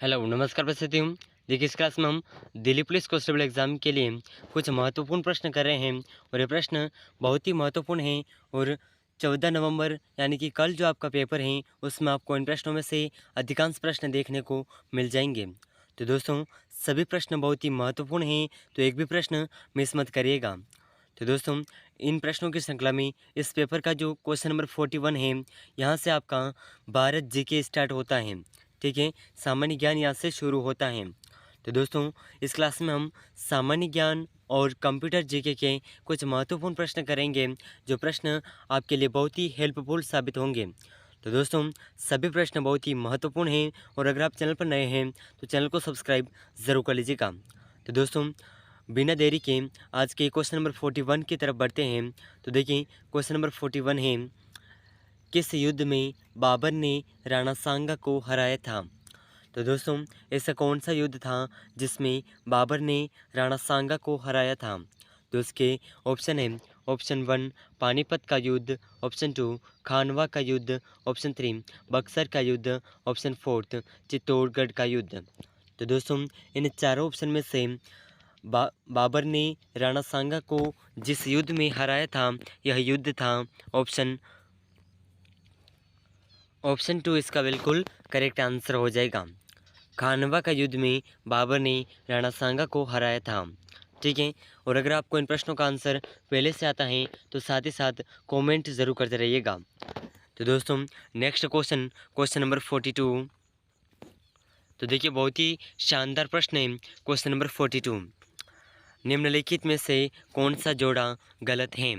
Hello नमस्कार प्रस्तुति। देखिए इस क्लास में हम दिल्ली पुलिस कांस्टेबल एग्ज़ाम के लिए कुछ महत्वपूर्ण प्रश्न कर रहे हैं और ये प्रश्न बहुत ही महत्वपूर्ण हैं। और 14 नवंबर यानी कि कल जो आपका पेपर है उसमें आपको इन प्रश्नों में से अधिकांश प्रश्न देखने को मिल जाएंगे। तो दोस्तों सभी प्रश्न बहुत ही महत्वपूर्ण हैं, तो एक भी प्रश्न मिस मत करिएगा। तो दोस्तों इन प्रश्नों की श्रृंखला में इस पेपर का जो क्वेश्चन नंबर 41 है, यहाँ से आपका भारत जीके स्टार्ट होता है। ठीक है, सामान्य ज्ञान यहाँ से शुरू होता है। तो दोस्तों इस क्लास में हम सामान्य ज्ञान और कंप्यूटर जीके के कुछ महत्वपूर्ण प्रश्न करेंगे, जो प्रश्न आपके लिए बहुत ही हेल्पफुल साबित होंगे। तो दोस्तों सभी प्रश्न बहुत ही महत्वपूर्ण हैं और अगर आप चैनल पर नए हैं तो चैनल को सब्सक्राइब ज़रूर कर लीजिएगा। तो दोस्तों बिना देरी के आज के क्वेश्चन नंबर 41 की तरफ बढ़ते हैं। तो देखिए क्वेश्चन नंबर 41 है, किस युद्ध में बाबर ने राणा सांगा को हराया था? तो दोस्तों ऐसा कौन सा युद्ध था जिसमें बाबर ने राणा सांगा को हराया था? तो उसके ऑप्शन है, ऑप्शन 1 पानीपत का युद्ध, ऑप्शन 2 खानवा का युद्ध, ऑप्शन 3 बक्सर का युद्ध, ऑप्शन 4 चित्तौड़गढ़ का युद्ध। तो दोस्तों इन चारों ऑप्शन में से बाबर ने राणा सांगा को जिस युद्ध में हराया था यह युद्ध था ऑप्शन 2 इसका बिल्कुल करेक्ट आंसर हो जाएगा। खानवा का युद्ध में बाबर ने राणा सांगा को हराया था। ठीक है, और अगर आपको इन प्रश्नों का आंसर पहले से आता है तो साथ ही साथ कमेंट ज़रूर करते रहिएगा। तो दोस्तों नेक्स्ट क्वेश्चन, क्वेश्चन नंबर 42। तो देखिए बहुत ही शानदार प्रश्न है क्वेश्चन नंबर 42। निम्नलिखित में से कौन सा जोड़ा गलत है?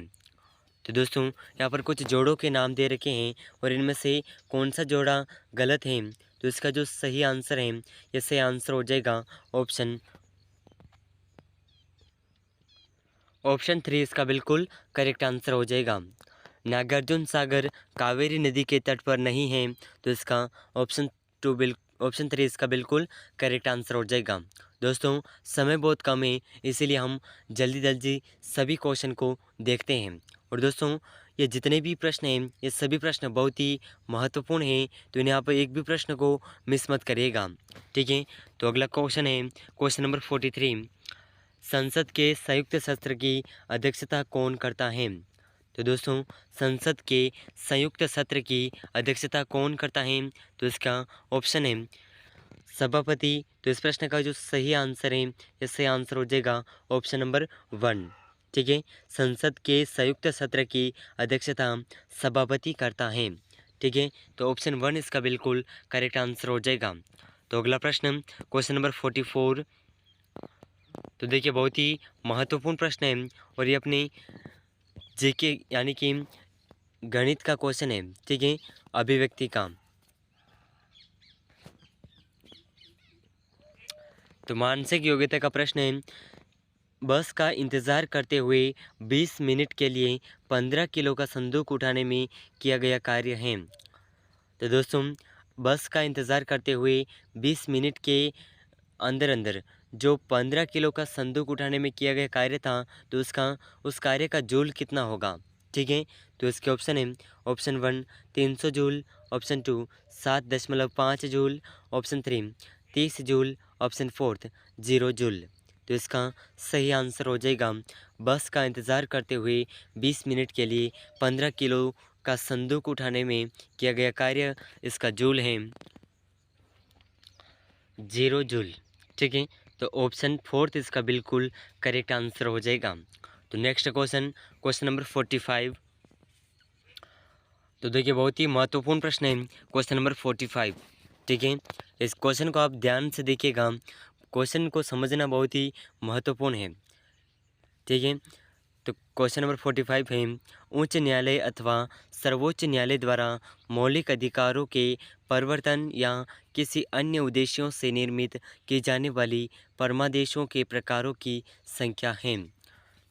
तो दोस्तों यहाँ पर कुछ जोड़ों के नाम दे रखे हैं और इनमें से कौन सा जोड़ा गलत है? तो इसका जो सही आंसर है, ये सही आंसर हो जाएगा ऑप्शन 3 इसका बिल्कुल करेक्ट आंसर हो जाएगा। नागार्जुन सागर कावेरी नदी के तट पर नहीं है, तो इसका ऑप्शन 3 इसका बिल्कुल करेक्ट आंसर हो जाएगा। दोस्तों समय बहुत कम है, इसीलिए हम जल्दी जल्दी सभी क्वेश्चन को देखते हैं। और दोस्तों ये जितने भी प्रश्न हैं ये सभी प्रश्न बहुत ही महत्वपूर्ण हैं, तो इन्हें आप एक भी प्रश्न को मिस मत करिएगा। ठीक है, तो अगला क्वेश्चन है क्वेश्चन नंबर 43। संसद के संयुक्त सत्र की अध्यक्षता कौन करता है? तो दोस्तों संसद के संयुक्त सत्र की अध्यक्षता कौन करता है? तो इसका ऑप्शन है सभापति। तो इस प्रश्न का जो सही आंसर है, ये सही आंसर हो जाएगा ऑप्शन नंबर 1। ठीक है, संसद के संयुक्त सत्र की अध्यक्षता सभापति करता है। ठीक है, तो ऑप्शन 1 इसका बिल्कुल करेक्ट आंसर हो जाएगा। तो अगला प्रश्न क्वेश्चन नंबर 44। तो देखिए बहुत ही महत्वपूर्ण प्रश्न है और ये अपने जीके यानी कि गणित का क्वेश्चन है। ठीक है, अभिव्यक्ति का। तो मानसिक योग्यता का प्रश्न है, बस का इंतज़ार करते हुए 20 मिनट के लिए 15 किलो का संदूक उठाने में किया गया कार्य है। तो दोस्तों बस का इंतज़ार करते हुए 20 मिनट के अंदर अंदर जो 15 किलो का संदूक उठाने में किया गया कार्य था, तो उस कार्य का जूल कितना होगा? ठीक है, तो इसके ऑप्शन है, option 1 300 joule, option 2 7.5 joule, option 3 30 joule, option 4 0 joule. तो इसका सही आंसर हो जाएगा, बस का इंतज़ार करते हुए 20 मिनट के लिए 15 किलो का संदूक उठाने में किया गया कार्य, इसका जूल है 0 जूल। ठीक है, तो ऑप्शन 4 इसका बिल्कुल करेक्ट आंसर हो जाएगा। तो नेक्स्ट क्वेश्चन, क्वेश्चन नंबर 45। तो देखिए बहुत ही महत्वपूर्ण प्रश्न है क्वेश्चन नंबर 45। ठीक है, इस क्वेश्चन को आप ध्यान से देखिएगा, क्वेश्चन को समझना बहुत ही महत्वपूर्ण है। ठीक है, तो क्वेश्चन नंबर 45 है, उच्च न्यायालय अथवा सर्वोच्च न्यायालय द्वारा मौलिक अधिकारों के परिवर्तन या किसी अन्य उद्देश्यों से निर्मित की जाने वाली परमादेशों के प्रकारों की संख्या है।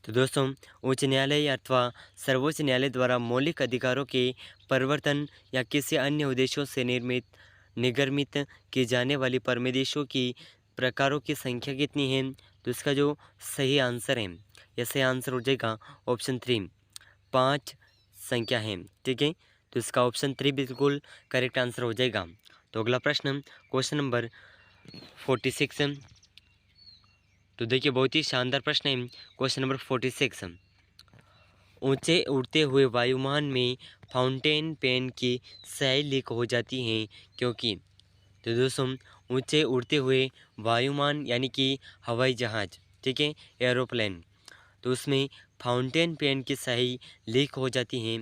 तो दोस्तों उच्च न्यायालय अथवा सर्वोच्च न्यायालय द्वारा मौलिक अधिकारों के परिवर्तन या किसी अन्य उद्देश्यों से निर्गमित की जाने वाली परमादेशों की प्रकारों की संख्या कितनी है? तो इसका जो सही आंसर है, यह सही आंसर हो जाएगा ऑप्शन 3 5 संख्या है। ठीक है, तो इसका ऑप्शन 3 बिल्कुल करेक्ट आंसर हो जाएगा। तो अगला प्रश्न क्वेश्चन नंबर 46। तो देखिए बहुत ही शानदार प्रश्न है क्वेश्चन नंबर 46। ऊंचे उड़ते हुए वायुमान में फाउंटेन पेन की स्याही लीक हो जाती है क्योंकि। तो दोस्तों ऊंचे उड़ते हुए वायुमान यानी कि हवाई जहाज़, ठीक है, एरोप्लेन, तो उसमें फाउंटेन पेन की स्याही लीक हो जाती है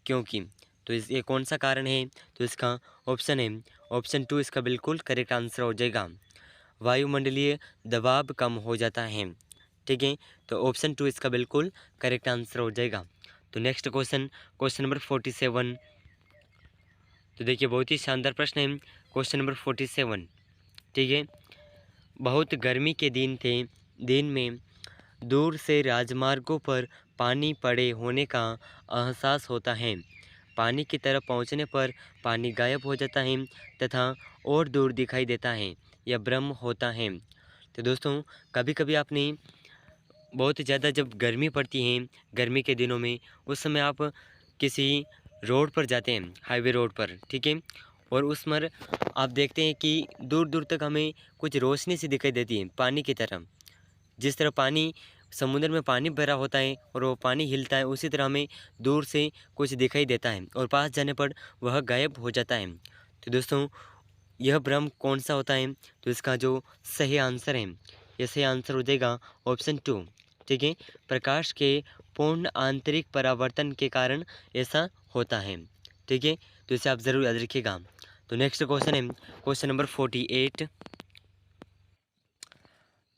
क्योंकि। तो ये कौन सा कारण है? तो इसका ऑप्शन है ऑप्शन 2 इसका बिल्कुल करेक्ट आंसर हो जाएगा। वायुमंडलीय दबाव कम हो जाता है, ठीक है, तो ऑप्शन 2 इसका बिल्कुल करेक्ट आंसर हो जाएगा। तो नेक्स्ट क्वेश्चन, क्वेश्चन नंबर 47। तो देखिए बहुत ही शानदार प्रश्न है क्वेश्चन नंबर 47, ठीक है। बहुत गर्मी के दिन थे, दिन में दूर से राजमार्गों पर पानी पड़े होने का एहसास होता है। पानी की तरफ पहुंचने पर पानी गायब हो जाता है तथा और दूर दिखाई देता है, यह भ्रम होता है। तो दोस्तों कभी कभी आपने बहुत ज़्यादा जब गर्मी पड़ती है गर्मी के दिनों में, उस समय आप किसी रोड पर जाते हैं, हाईवे रोड पर, ठीक है, और उस पर आप देखते हैं कि दूर दूर तक हमें कुछ रोशनी सी दिखाई देती है पानी की तरह। जिस तरह पानी समुद्र में पानी भरा होता है और वो पानी हिलता है, उसी तरह हमें दूर से कुछ दिखाई देता है और पास जाने पर वह गायब हो जाता है। तो दोस्तों यह भ्रम कौन सा होता है? तो इसका जो सही आंसर है, यह सही आंसर हो जाएगा ऑप्शन 2, ठीक है। प्रकाश के पूर्ण आंतरिक परावर्तन के कारण ऐसा होता है, ठीक है, तो इसे आप ज़रूर याद रखिएगा। तो नेक्स्ट क्वेश्चन है क्वेश्चन नंबर 48।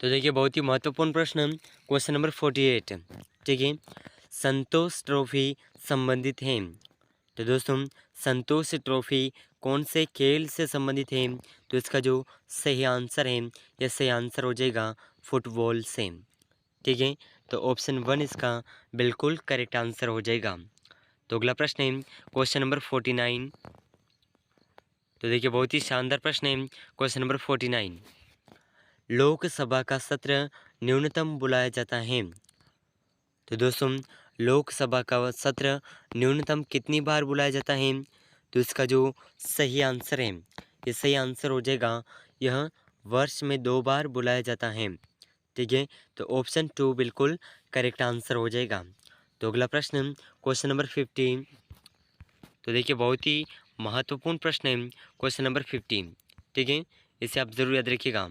तो देखिए बहुत ही महत्वपूर्ण प्रश्न क्वेश्चन नंबर 48, ठीक है। संतोष ट्रॉफी संबंधित है। तो दोस्तों संतोष ट्रॉफी कौन से खेल से संबंधित है? तो इसका जो सही आंसर है, यह सही आंसर हो जाएगा फुटबॉल से, ठीक है, तो ऑप्शन 1 इसका बिल्कुल करेक्ट आंसर हो जाएगा। तो अगला प्रश्न है क्वेश्चन नंबर 49। तो देखिए बहुत ही शानदार प्रश्न है क्वेश्चन नंबर 49। लोकसभा का सत्र न्यूनतम बुलाया जाता है। तो दोस्तों लोकसभा का सत्र न्यूनतम कितनी बार बुलाया जाता है? तो इसका जो सही आंसर है, ये सही आंसर हो जाएगा, यह वर्ष में 2 बार बुलाया जाता है, ठीक है, तो ऑप्शन 2 बिल्कुल करेक्ट आंसर हो जाएगा। तो अगला प्रश्न क्वेश्चन नंबर 15। तो देखिए बहुत ही महत्वपूर्ण प्रश्न है क्वेश्चन नंबर 15, ठीक है, इसे आप ज़रूर याद रखिएगा।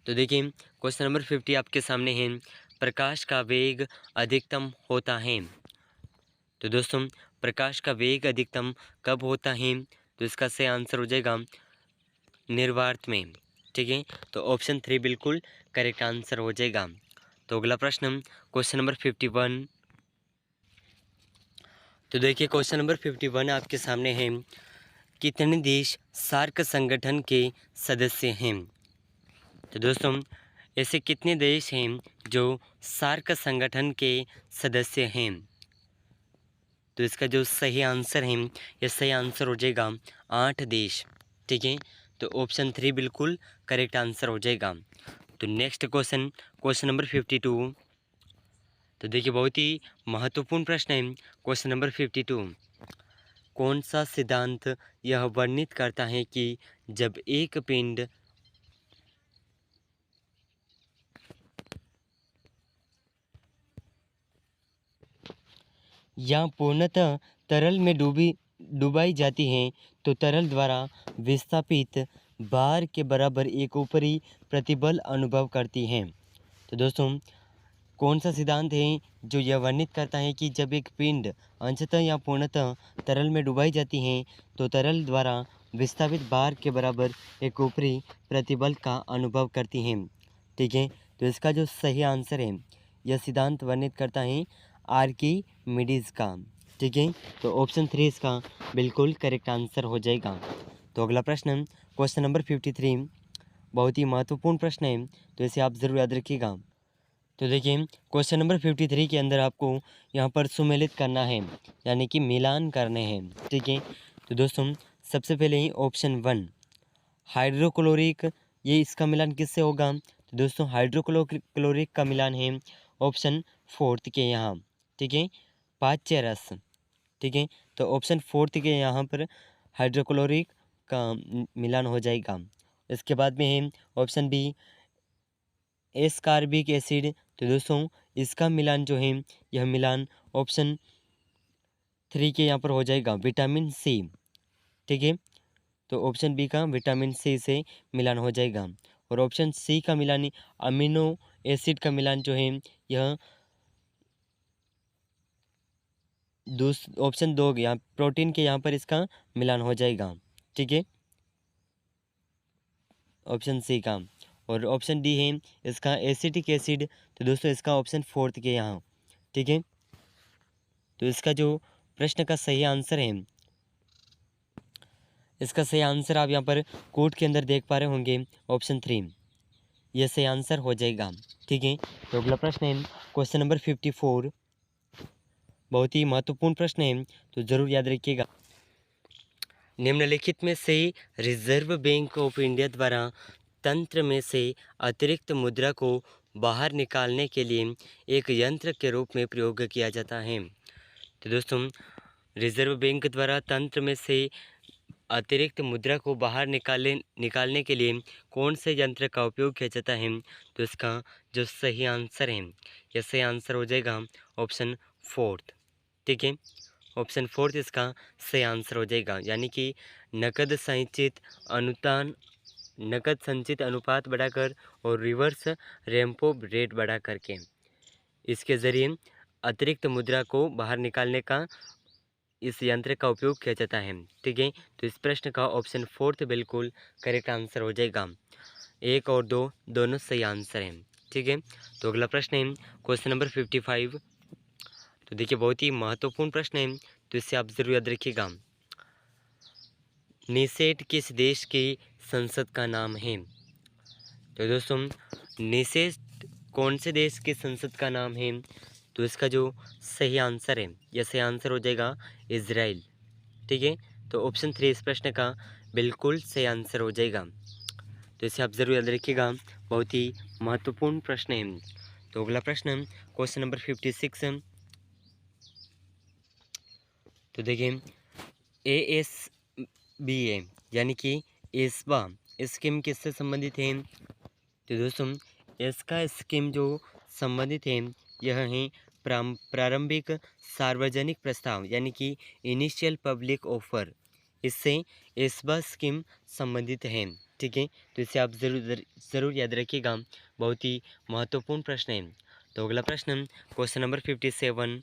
तो देखिए क्वेश्चन नंबर 50 आपके सामने है, प्रकाश का वेग अधिकतम होता है। तो दोस्तों प्रकाश का वेग अधिकतम कब होता है? तो इसका सही आंसर हो जाएगा निर्वात में, ठीक है, तो ऑप्शन 3 बिल्कुल करेक्ट आंसर हो जाएगा। तो अगला प्रश्न क्वेश्चन नंबर 51। तो देखिए क्वेश्चन नंबर 51 आपके सामने है, कितने देश सार्क संगठन के सदस्य हैं? तो दोस्तों ऐसे कितने देश हैं जो सार्क संगठन के सदस्य हैं? तो इसका जो सही आंसर है, यह सही आंसर हो जाएगा 8 देश, ठीक है, तो ऑप्शन 3 बिल्कुल करेक्ट आंसर हो जाएगा। तो नेक्स्ट क्वेश्चन क्वेश्चन नंबर 52। तो देखिए बहुत ही महत्वपूर्ण प्रश्न है क्वेश्चन नंबर 52। कौन सा सिद्धांत यह वर्णित करता है कि जब एक पिंड या पूर्णतः तरल में डुबाई जाती हैं तो तरल द्वारा विस्थापित भार के बराबर एक ऊपरी प्रतिबल अनुभव करती हैं? तो दोस्तों कौन सा सिद्धांत है जो यह वर्णित करता है कि जब एक पिंड अंशतः या पूर्णतः तरल में डुबाई जाती हैं तो तरल द्वारा विस्थापित भार के बराबर एक ऊपरी प्रतिबल का अनुभव करती हैं, ठीक है, तो इसका जो सही आंसर है, यह सिद्धांत वर्णित करता है आर्किमिडीज का, ठीक है, तो ऑप्शन 3 इसका बिल्कुल करेक्ट आंसर हो जाएगा। तो अगला प्रश्न क्वेश्चन नंबर 53, बहुत ही महत्वपूर्ण प्रश्न है, तो इसे आप ज़रूर याद रखिएगा। तो देखिए क्वेश्चन नंबर 53 के अंदर आपको यहाँ पर सुमेलित करना है, यानी कि मिलान करने हैं, ठीक है, तो दोस्तों सबसे पहले ही ऑप्शन 1 हाइड्रोक्लोरिक, ये इसका मिलान किससे होगा? तो दोस्तों हाइड्रोक्लोरिक का मिलान है ऑप्शन 4 के यहाँ, ठीक है, पाच्य रस, ठीक है, तो ऑप्शन 4 के यहाँ पर हाइड्रोक्लोरिक का मिलान हो जाएगा। इसके बाद में है ऑप्शन बी एस्कॉर्बिक एसिड। तो दोस्तों इसका मिलान जो है यह मिलान ऑप्शन 3 के यहाँ पर हो जाएगा, विटामिन सी। ठीक है, तो ऑप्शन बी का विटामिन सी से मिलान हो जाएगा। और ऑप्शन सी का मिलान अमीनो एसिड का मिलान जो है यह ऑप्शन 2 यहाँ प्रोटीन के यहाँ पर इसका मिलान हो जाएगा। ठीक है, ऑप्शन सी का। और ऑप्शन डी है इसका एसिटिक एसिड। तो दोस्तों इसका ऑप्शन 4 के यहाँ। ठीक है, तो इसका जो प्रश्न का सही आंसर है, इसका सही आंसर आप यहाँ पर कोड के अंदर देख पा रहे होंगे, ऑप्शन 3 यह सही आंसर हो जाएगा। ठीक है, तो अगला प्रश्न है क्वेश्चन नंबर 54। बहुत ही महत्वपूर्ण प्रश्न है, तो ज़रूर याद रखिएगा। निम्नलिखित में से रिजर्व बैंक ऑफ इंडिया द्वारा तंत्र में से अतिरिक्त मुद्रा को बाहर निकालने के लिए एक यंत्र के रूप में प्रयोग किया जाता है। तो दोस्तों रिजर्व बैंक द्वारा तंत्र में से अतिरिक्त मुद्रा को बाहर निकालने के लिए कौन से यंत्र का उपयोग किया जाता है? तो इसका जो सही आंसर है, यह सही आंसर हो जाएगा ऑप्शन 4। ठीक है, ऑप्शन 4 इसका सही आंसर हो जाएगा, यानी कि नकद संचित अनुपात बढ़ाकर और रिवर्स रेपो रेट बढ़ा करके इसके ज़रिए अतिरिक्त मुद्रा को बाहर निकालने का इस यंत्र का उपयोग किया जाता है। ठीक है, तो इस प्रश्न का ऑप्शन 4 बिल्कुल करेक्ट आंसर हो जाएगा। 1 और 2 दोनों सही आंसर हैं। ठीक है, तो अगला प्रश्न है क्वेश्चन नंबर 55। तो देखिए बहुत ही महत्वपूर्ण प्रश्न है, तो इससे आप ज़रूर याद रखिएगा। निसेट किस देश की संसद का नाम है? तो दोस्तों निसेट कौन से देश की संसद का नाम है? तो इसका जो सही आंसर है, यह सही आंसर हो जाएगा इजराइल। ठीक है, तो ऑप्शन 3 इस प्रश्न का बिल्कुल सही आंसर हो जाएगा। तो इसे आप ज़रूर याद रखिएगा, बहुत ही महत्वपूर्ण प्रश्न है। तो अगला प्रश्न क्वेश्चन नंबर 56। तो देखिए ASBA यानी कि एस्बा स्कीम किससे संबंधित है? तो दोस्तों इसका स्कीम जो संबंधित है यह है प्रारंभिक सार्वजनिक प्रस्ताव यानी कि इनिशियल पब्लिक ऑफर, इससे एस्बा स्कीम संबंधित है। ठीक है, तो इसे आप ज़रूर याद रखिएगा, बहुत ही महत्वपूर्ण प्रश्न है। तो अगला प्रश्न क्वेश्चन नंबर 57।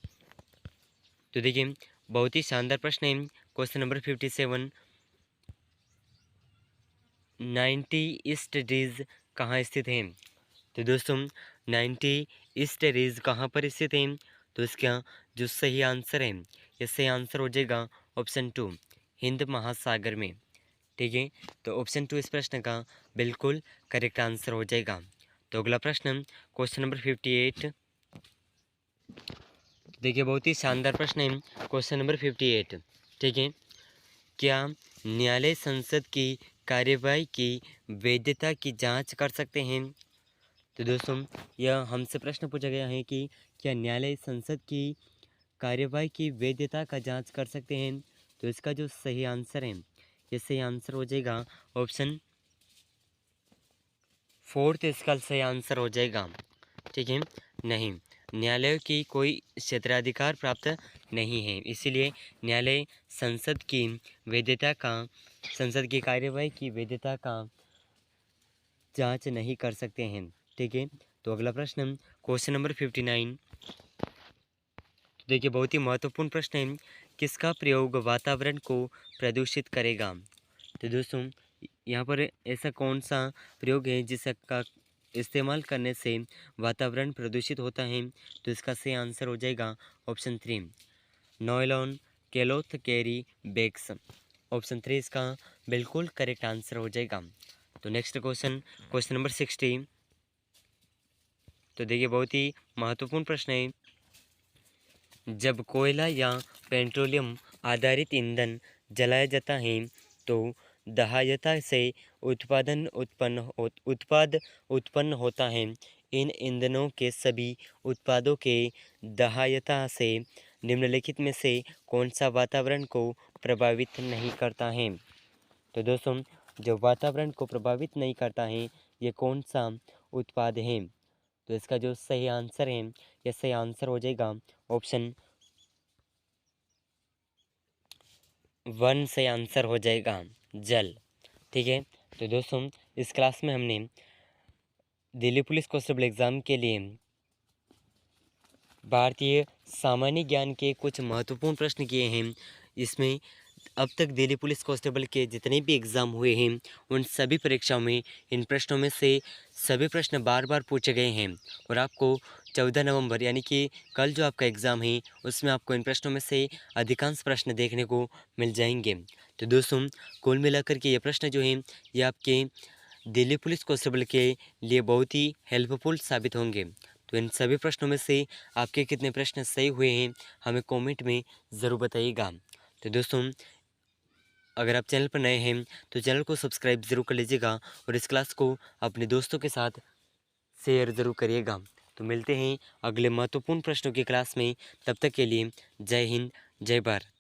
तो देखिए बहुत ही शानदार प्रश्न है क्वेश्चन नंबर 57। 90 ईस्ट रीज कहाँ स्थित है? तो दोस्तों 90 ईस्ट रीज कहाँ पर स्थित है? तो इसका जो सही आंसर है, यह सही आंसर हो जाएगा ऑप्शन 2 हिंद महासागर में। ठीक है, तो ऑप्शन 2 इस प्रश्न का बिल्कुल करेक्ट आंसर हो जाएगा। तो अगला प्रश्न क्वेश्चन नंबर 58। देखिए बहुत ही शानदार प्रश्न है क्वेश्चन नंबर 58। ठीक है, क्या न्यायालय संसद की कार्यवाही की वैधता की जांच कर सकते हैं? तो दोस्तों यह हमसे प्रश्न पूछा गया है कि क्या न्यायालय संसद की कार्यवाही की वैधता का जांच कर सकते हैं? तो इसका जो सही आंसर है, ये सही आंसर हो जाएगा ऑप्शन 4 इसका सही आंसर हो जाएगा। ठीक है, नहीं, न्यायालय की कोई क्षेत्राधिकार प्राप्त नहीं है, इसीलिए न्यायालय संसद की कार्यवाही की वैधता का जांच नहीं कर सकते हैं। ठीक है, तो अगला प्रश्न क्वेश्चन नंबर 59। देखिए बहुत ही महत्वपूर्ण प्रश्न है, किसका प्रयोग वातावरण को प्रदूषित करेगा? तो दोस्तों यहाँ पर ऐसा कौन सा प्रयोग है जिसका इस्तेमाल करने से वातावरण प्रदूषित होता है? तो इसका सही आंसर हो जाएगा option 3 nylon cloth carry bags. Option 3 इसका बिल्कुल करेक्ट आंसर हो जाएगा। तो नेक्स्ट क्वेश्चन नंबर 60। तो देखिए बहुत ही महत्वपूर्ण प्रश्न है, जब कोयला या पेट्रोलियम आधारित ईंधन जलाया जाता है तो दहायता से उत्पाद उत्पन्न होता है। इन ईंधनों के सभी उत्पादों के दहायता से निम्नलिखित में से कौन सा वातावरण को प्रभावित नहीं करता है। तो दोस्तों, जो वातावरण को प्रभावित नहीं करता है, ये कौन सा उत्पाद है? तो इसका जो सही आंसर है, ये सही आंसर हो जाएगा ऑप्शन 1 से आंसर हो जाएगा जल। ठीक है। तो दोस्तों, इस क्लास में हमने दिल्ली पुलिस कांस्टेबल एग्ज़ाम के लिए भारतीय सामान्य ज्ञान के कुछ महत्वपूर्ण प्रश्न किए हैं। इसमें अब तक दिल्ली पुलिस कांस्टेबल के जितने भी एग्ज़ाम हुए हैं, उन सभी परीक्षाओं में इन प्रश्नों में से सभी प्रश्न बार बार पूछे गए हैं और आपको 14 नवंबर यानी कि कल जो आपका एग्ज़ाम है, उसमें आपको इन प्रश्नों में से अधिकांश प्रश्न देखने को मिल जाएंगे। तो दोस्तों, कुल मिलाकर के ये प्रश्न जो हैं, ये आपके दिल्ली पुलिस कांस्टेबल के लिए बहुत ही हेल्पफुल साबित होंगे। तो इन सभी प्रश्नों में से आपके कितने प्रश्न सही हुए हैं, हमें कमेंट में ज़रूर बताइएगा। तो दोस्तों, अगर आप चैनल पर नए हैं तो चैनल को सब्सक्राइब ज़रूर कर लीजिएगा और इस क्लास को अपने दोस्तों के साथ शेयर ज़रूर करिएगा। तो मिलते हैं अगले महत्वपूर्ण प्रश्नों की क्लास में। तब तक के लिए जय हिंद, जय भारत।